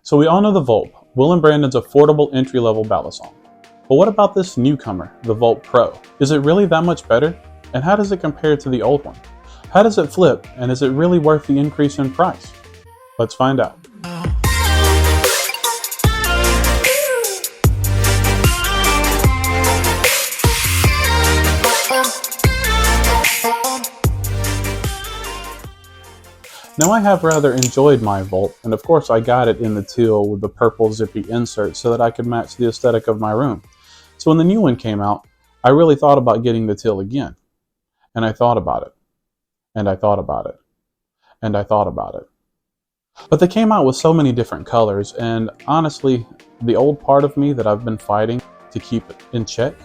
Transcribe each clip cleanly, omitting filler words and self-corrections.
So we all know the Vulp, Will and Brandon's affordable entry-level balisong. But what about this newcomer, the Vulp Pro? Is it really that much better? And how does it compare to the old one? How does it flip, and is it really worth the increase in price? Let's find out. Now I have rather enjoyed my Vulp, and of course I got it in the teal with the purple zippy insert so that I could match the aesthetic of my room. So when the new one came out, I really thought about getting the teal again. And I thought about it. And I thought about it. And I thought about it. But they came out with so many different colors, and honestly, the old part of me that I've been fighting to keep in check,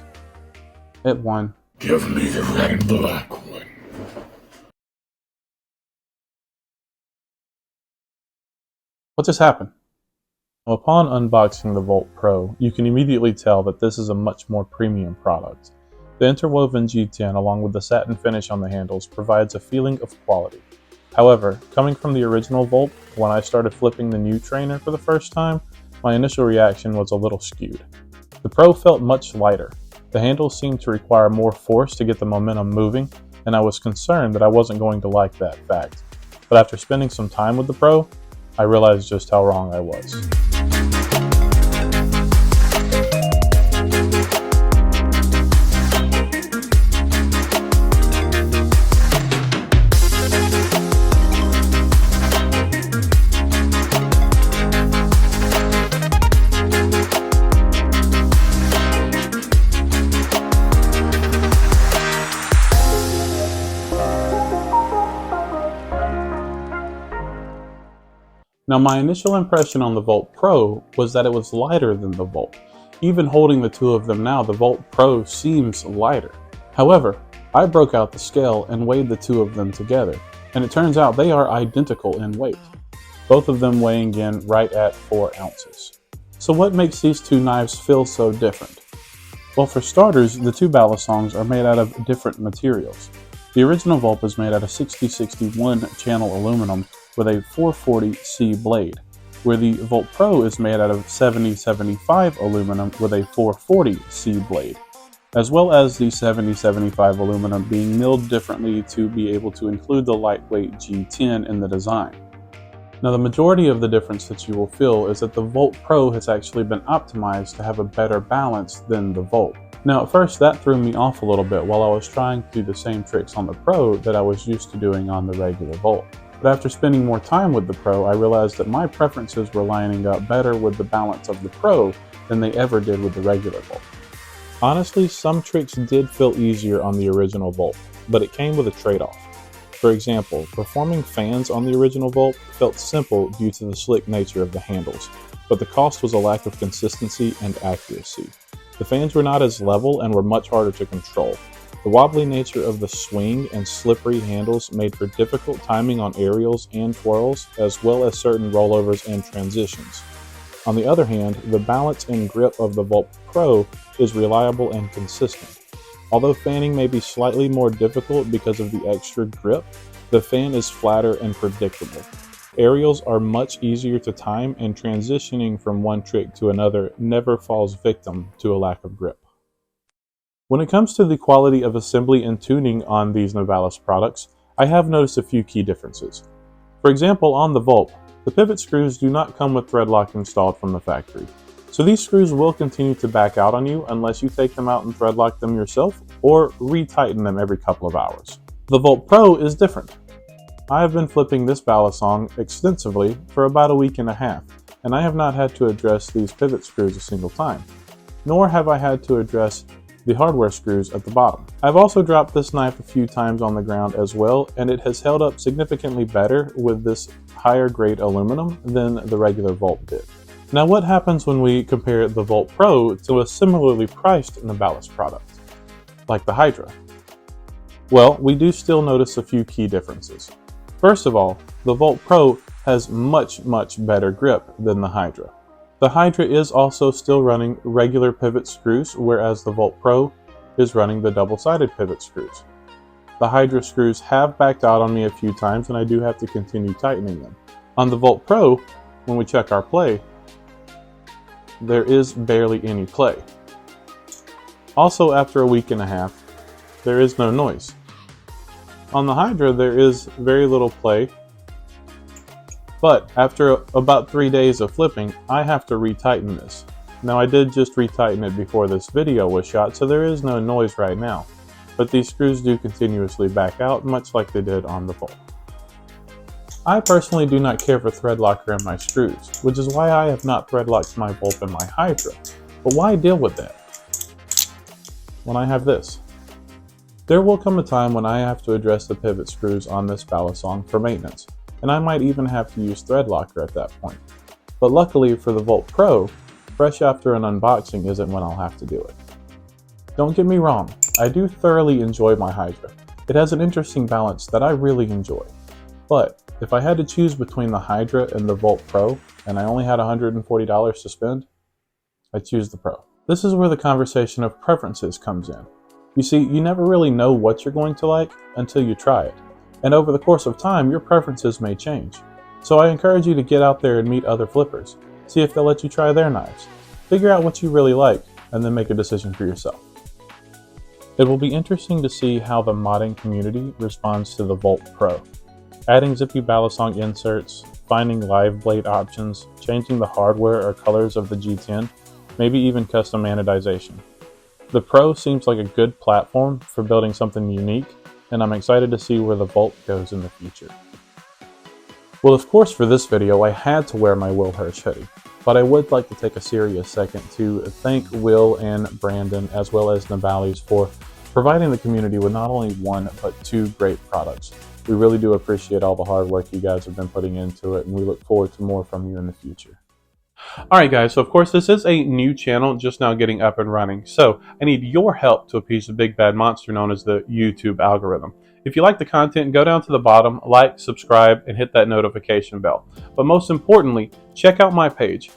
it won. Give me the red and black one. What just happened? Well, upon unboxing the Vulp Pro, you can immediately tell that this is a much more premium product. The interwoven G10 along with the satin finish on the handles provides a feeling of quality. However, coming from the original Vulp, when I started flipping the new trainer for the first time, my initial reaction was a little skewed. The Pro felt much lighter. The handles seemed to require more force to get the momentum moving, and I was concerned that I wasn't going to like that fact. But after spending some time with the Pro, I realized just how wrong I was. Now my initial impression on the Vulp Pro was that it was lighter than the Vulp. Even holding the two of them now, the Vulp Pro seems lighter. However, I broke out the scale and weighed the two of them together, and it turns out they are identical in weight, both of them weighing in right at 4 ounces. So what makes these two knives feel so different? Well, for starters, the two balisongs are made out of different materials. The original Vulp is made out of 6061 channel aluminum with a 440C blade, where the Vulp Pro is made out of 7075 aluminum with a 440C blade, as well as the 7075 aluminum being milled differently to be able to include the lightweight G10 in the design. Now the majority of the difference that you will feel is that the Vulp Pro has actually been optimized to have a better balance than the Vulp. Now at first that threw me off a little bit while I was trying to do the same tricks on the Pro that I was used to doing on the regular Vulp. But after spending more time with the Pro, I realized that my preferences were lining up better with the balance of the Pro than they ever did with the regular Vulp. Honestly, some tricks did feel easier on the original Vulp, but it came with a trade-off. For example, performing fans on the original Vulp felt simple due to the slick nature of the handles, but the cost was a lack of consistency and accuracy. The fans were not as level and were much harder to control. The wobbly nature of the swing and slippery handles made for difficult timing on aerials and twirls, as well as certain rollovers and transitions. On the other hand, the balance and grip of the Vulp Pro is reliable and consistent. Although fanning may be slightly more difficult because of the extra grip, the fan is flatter and predictable. Aerials are much easier to time, and transitioning from one trick to another never falls victim to a lack of grip. When it comes to the quality of assembly and tuning on these Nabalis products, I have noticed a few key differences. For example, on the Vulp, the pivot screws do not come with thread lock installed from the factory. So these screws will continue to back out on you unless you take them out and thread lock them yourself or re-tighten them every couple of hours. The Vulp Pro is different. I have been flipping this balisong extensively for about a week and a half, and I have not had to address these pivot screws a single time, nor have I had to address the hardware screws at the bottom. I've also dropped this knife a few times on the ground as well, and it has held up significantly better with this higher grade aluminum than the regular Vulp did. Now what happens when we compare the Vulp Pro to a similarly priced Nabalis product, like the Hydra? Well, we do still notice a few key differences. First of all, the Vulp Pro has much better grip than the Hydra. The Hydra is also still running regular pivot screws, whereas the Vulp Pro is running the double-sided pivot screws. The Hydra screws have backed out on me a few times, and I do have to continue tightening them. On the Vulp Pro, when we check our play, there is barely any play. Also, after a week and a half, there is no noise. On the Hydra, there is very little play, but after about 3 days of flipping, I have to retighten this. Now, I did just retighten it before this video was shot, so there is no noise right now, but these screws do continuously back out, much like they did on the Vulp. I personally do not care for thread locker in my screws, which is why I have not thread locked my Vulp and my Hydra. But why deal with that when I have this? There will come a time when I have to address the pivot screws on this Balisong for maintenance, and I might even have to use thread locker at that point. But luckily for the Vulp Pro, fresh after an unboxing isn't when I'll have to do it. Don't get me wrong, I do thoroughly enjoy my Hydra. It has an interesting balance that I really enjoy. But if I had to choose between the Hydra and the Vulp Pro, and I only had $140 to spend, I'd choose the Pro. This is where the conversation of preferences comes in. You see, you never really know what you're going to like until you try it. And over the course of time, your preferences may change. So I encourage you to get out there and meet other flippers. See if they'll let you try their knives. Figure out what you really like, and then make a decision for yourself. It will be interesting to see how the modding community responds to the Vulp Pro. Adding zippy balisong inserts, finding live blade options, changing the hardware or colors of the G10, maybe even custom anodization. The Pro seems like a good platform for building something unique, and I'm excited to see where the Vulp goes in the future. Well, of course, for this video, I had to wear my Will Hirsch hoodie, but I would like to take a serious second to thank Will and Brandon, as well as Nabalis, for providing the community with not only one, but 2 great products. We really do appreciate all the hard work you guys have been putting into it, and we look forward to more from you in the future. Alright guys, so of course this is a new channel just now getting up and running, so I need your help to appease the big bad monster known as the YouTube algorithm. If you like the content, go down to the bottom, like, subscribe, and hit that notification bell. But most importantly, check out my page,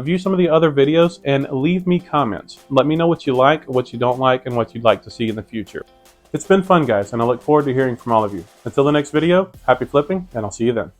view some of the other videos, and leave me comments. Let me know what you like, what you don't like, and what you'd like to see in the future. It's been fun guys, and I look forward to hearing from all of you. Until the next video, happy flipping, and I'll see you then.